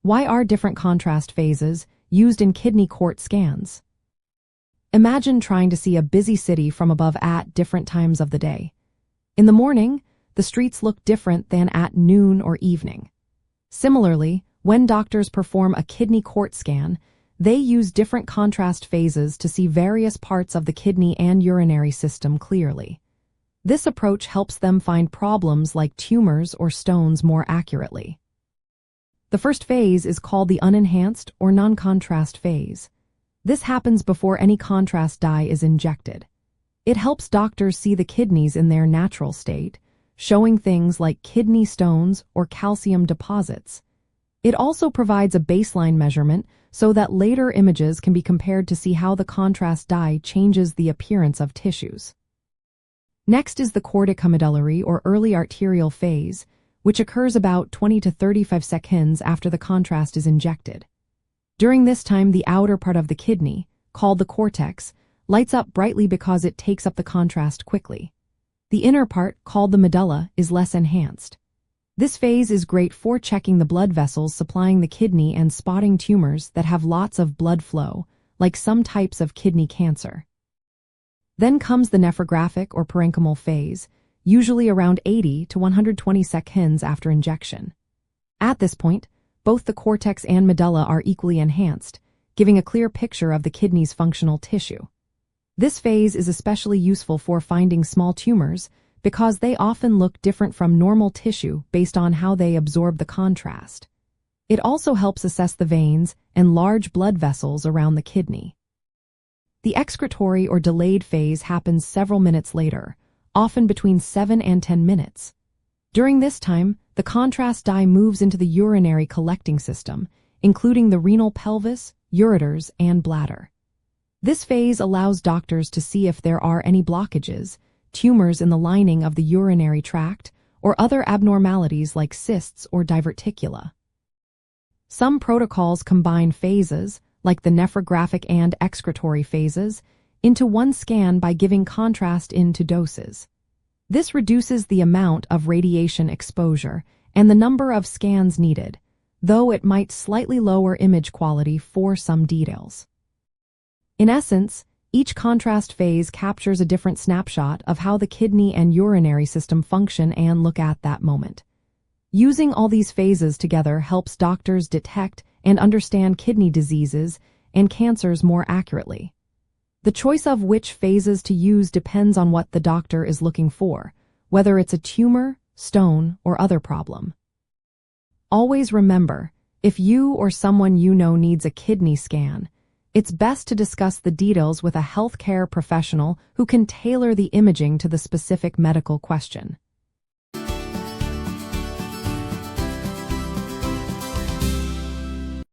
Why are different contrast phases used in kidney court scans? Imagine trying to see a busy city from above at different times of the day. In the morning, the streets look different than at noon or evening. Similarly, when doctors perform a kidney court scan, they use different contrast phases to see various parts of the kidney and urinary system clearly. This approach helps them find problems like tumors or stones more accurately. The first phase is called the unenhanced or non-contrast phase. This happens before any contrast dye is injected. It helps doctors see the kidneys in their natural state, showing things like kidney stones or calcium deposits. It also provides a baseline measurement so that later images can be compared to see how the contrast dye changes the appearance of tissues. Next is the corticomedullary or early arterial phase, which occurs about 20 to 35 seconds after the contrast is injected. During this time, the outer part of the kidney, called the cortex, lights up brightly because it takes up the contrast quickly. The inner part, called the medulla, is less enhanced. This phase is great for checking the blood vessels supplying the kidney and spotting tumors that have lots of blood flow, like some types of kidney cancer. Then comes the nephrographic or parenchymal phase, usually around 80 to 120 seconds after injection. At this point, both the cortex and medulla are equally enhanced, giving a clear picture of the kidney's functional tissue. This phase is especially useful for finding small tumors because they often look different from normal tissue based on how they absorb the contrast. It also helps assess the veins and large blood vessels around the kidney. The excretory or delayed phase happens several minutes later, often between 7 and 10 minutes. During this time, the contrast dye moves into the urinary collecting system, including the renal pelvis, ureters, and bladder. This phase allows doctors to see if there are any blockages, tumors in the lining of the urinary tract, or other abnormalities like cysts or diverticula. Some protocols combine phases, like the nephrographic and excretory phases, into one scan by giving contrast into doses. This reduces the amount of radiation exposure and the number of scans needed, though it might slightly lower image quality for some details. In essence, each contrast phase captures a different snapshot of how the kidney and urinary system function and look at that moment. Using all these phases together helps doctors detect and understand kidney diseases and cancers more accurately. The choice of which phases to use depends on what the doctor is looking for, whether it's a tumor, stone, or other problem. Always remember, if you or someone you know needs a kidney scan, it's best to discuss the details with a healthcare professional who can tailor the imaging to the specific medical question.